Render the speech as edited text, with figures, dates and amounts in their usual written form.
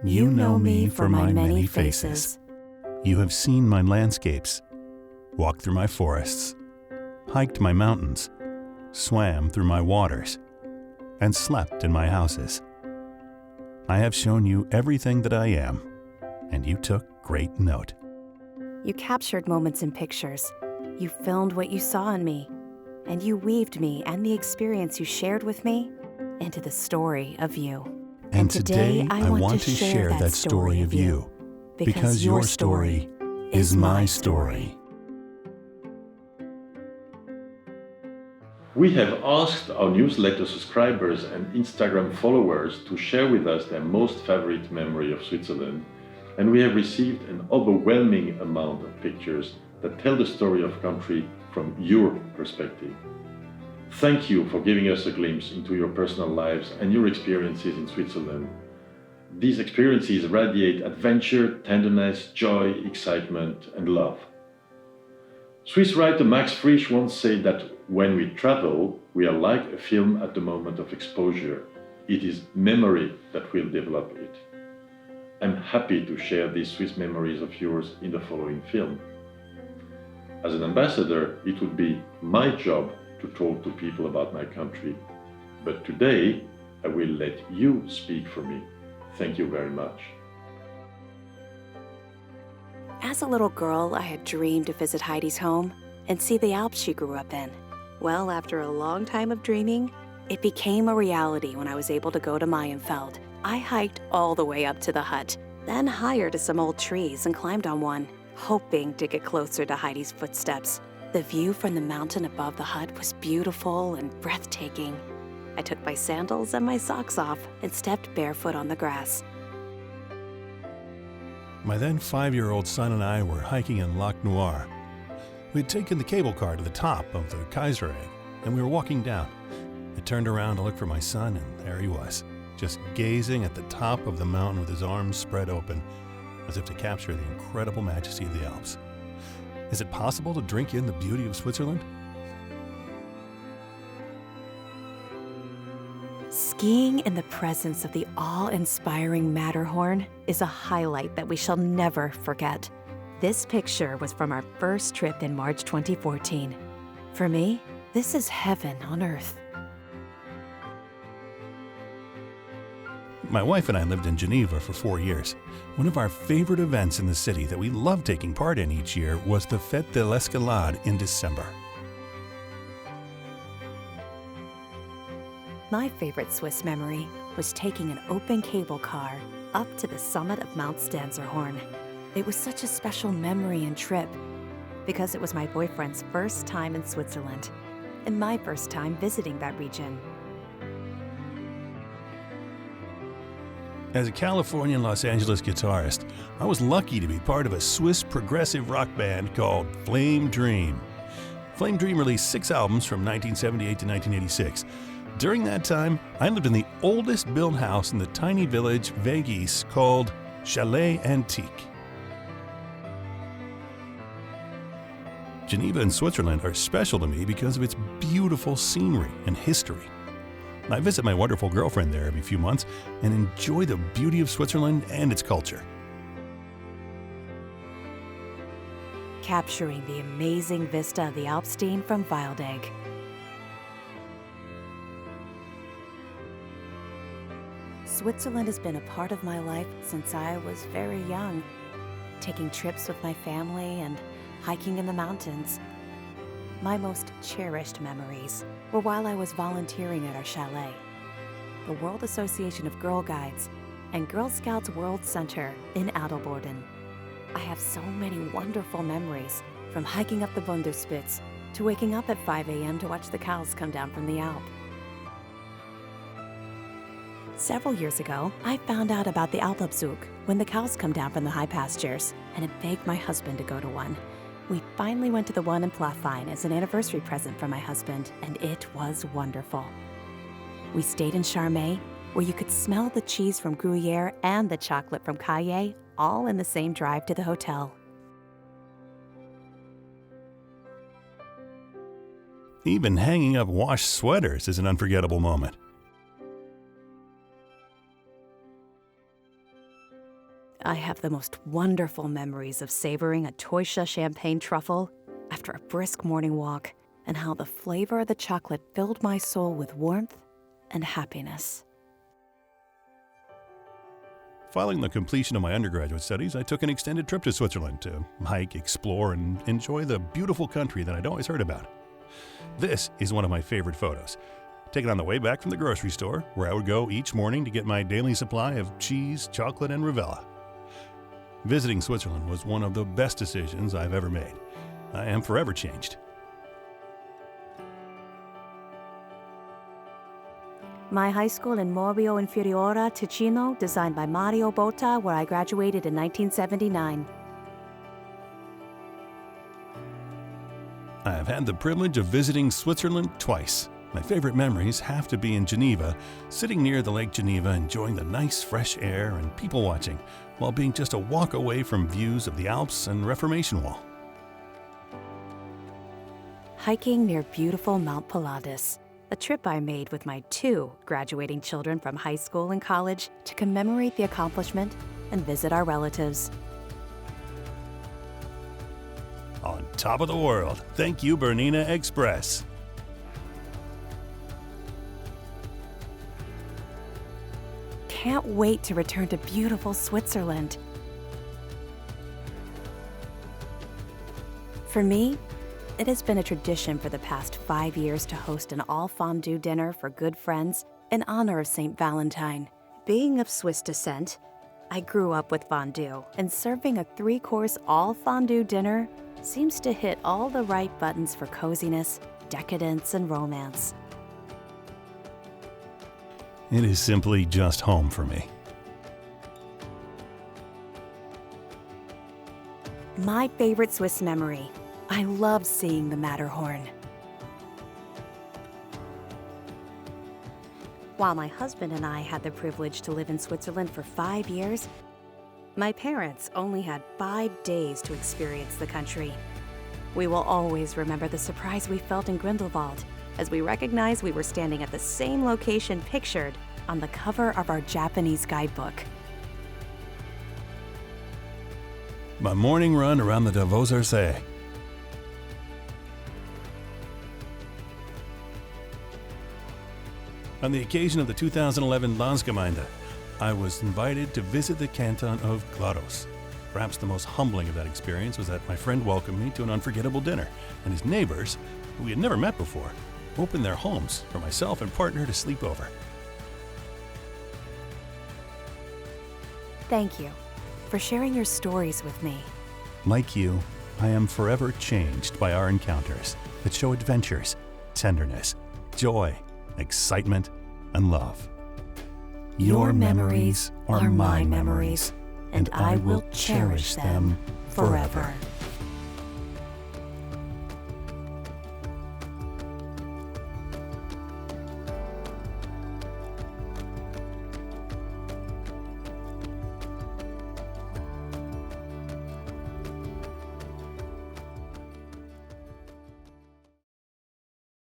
You know me for my many faces. You have seen my landscapes, walked through my forests, hiked my mountains, swam through my waters, and slept in my houses. I have shown you everything that I am, and you took great note. You captured moments in pictures. You filmed what you saw in me, and you weaved me and the experience you shared with me into the story of you. And today I want to share that story of you, because your story is my story. We have asked our newsletter subscribers and Instagram followers to share with us their most favorite memory of Switzerland, and we have received an overwhelming amount of pictures that tell the story of country from your perspective. Thank you for giving us a glimpse into your personal lives and your experiences in Switzerland. These experiences radiate adventure, tenderness, joy, excitement, and love. Swiss writer Max Frisch once said that when we travel, we are like a film at the moment of exposure. It is memory that will develop it. I'm happy to share these Swiss memories of yours in the following film. As an ambassador, it would be my job to talk to people about my country. But today, I will let you speak for me. Thank you very much. As a little girl, I had dreamed to visit Heidi's home and see the Alps she grew up in. Well, after a long time of dreaming, it became a reality when I was able to go to Mayenfeld. I hiked all the way up to the hut, then higher to some old trees and climbed on one, hoping to get closer to Heidi's footsteps. The view from the mountain above the hut was beautiful and breathtaking. I took my sandals and my socks off and stepped barefoot on the grass. My then 5-year-old son and I were hiking in Lac Noir. We had taken the cable car to the top of the Kaisereg, and we were walking down. I turned around to look for my son, and there he was, just gazing at the top of the mountain with his arms spread open, as if to capture the incredible majesty of the Alps. Is it possible to drink in the beauty of Switzerland? Skiing in the presence of the awe-inspiring Matterhorn is a highlight that we shall never forget. This picture was from our first trip in March 2014. For me, this is heaven on earth. My wife and I lived in Geneva for 4 years. One of our favorite events in the city that we loved taking part in each year was the Fête de l'Escalade in December. My favorite Swiss memory was taking an open cable car up to the summit of Mount Stanzerhorn. It was such a special memory and trip because it was my boyfriend's first time in Switzerland and my first time visiting that region. As a Californian Los Angeles guitarist, I was lucky to be part of a Swiss progressive rock band called Flame Dream. Flame Dream released 6 albums from 1978 to 1986. During that time, I lived in the oldest built house in the tiny village Vegis called Chalet Antique. Geneva and Switzerland are special to me because of its beautiful scenery and history. I visit my wonderful girlfriend there every few months and enjoy the beauty of Switzerland and its culture. Capturing the amazing vista of the Alpstein from Wildegg. Switzerland has been a part of my life since I was very young, taking trips with my family and hiking in the mountains. My most cherished memories were while I was volunteering at our chalet, the World Association of Girl Guides, and Girl Scouts World Center in Adelboden. I have so many wonderful memories, from hiking up the Wunderspitze to waking up at 5 a.m. to watch the cows come down from the Alp. Several years ago, I found out about the Alpabzug, when the cows come down from the high pastures, and had begged my husband to go to one. We finally went to the one in Plaffein as an anniversary present from my husband, and it was wonderful. We stayed in Charmey, where you could smell the cheese from Gruyere and the chocolate from Caille, all in the same drive to the hotel. Even hanging up washed sweaters is an unforgettable moment. I have the most wonderful memories of savoring a Teusche champagne truffle after a brisk morning walk, and how the flavor of the chocolate filled my soul with warmth and happiness. Following the completion of my undergraduate studies, I took an extended trip to Switzerland to hike, explore, and enjoy the beautiful country that I'd always heard about. This is one of my favorite photos, taken on the way back from the grocery store, where I would go each morning to get my daily supply of cheese, chocolate, and Rivella. Visiting Switzerland was one of the best decisions I've ever made. I am forever changed. My high school in Morbio Inferiore, Ticino, designed by Mario Botta, where I graduated in 1979. I have had the privilege of visiting Switzerland twice. My favorite memories have to be in Geneva, sitting near the Lake Geneva, enjoying the nice fresh air and people watching, while being just a walk away from views of the Alps and Reformation Wall. Hiking near beautiful Mount Pilatus, a trip I made with my 2 graduating children from high school and college to commemorate the accomplishment and visit our relatives. On top of the world, thank you, Bernina Express. Can't wait to return to beautiful Switzerland. For me, it has been a tradition for the past 5 years to host an all-fondue dinner for good friends in honor of St. Valentine. Being of Swiss descent, I grew up with fondue, and serving a 3-course all-fondue dinner seems to hit all the right buttons for coziness, decadence, and romance. It is simply just home for me. My favorite Swiss memory. I love seeing the Matterhorn. While my husband and I had the privilege to live in Switzerland for 5 years, my parents only had 5 days to experience the country. We will always remember the surprise we felt in Grindelwald as we recognized we were standing at the same location pictured on the cover of our Japanese guidebook. My morning run around the Davoser See. On the occasion of the 2011 Landsgemeinde, I was invited to visit the canton of Glarus. Perhaps the most humbling of that experience was that my friend welcomed me to an unforgettable dinner, and his neighbors, who we had never met before, opened their homes for myself and partner to sleep over. Thank you for sharing your stories with me. Like you, I am forever changed by our encounters that show adventures, tenderness, joy, excitement, and love. Your memories are my memories, and I will cherish them forever.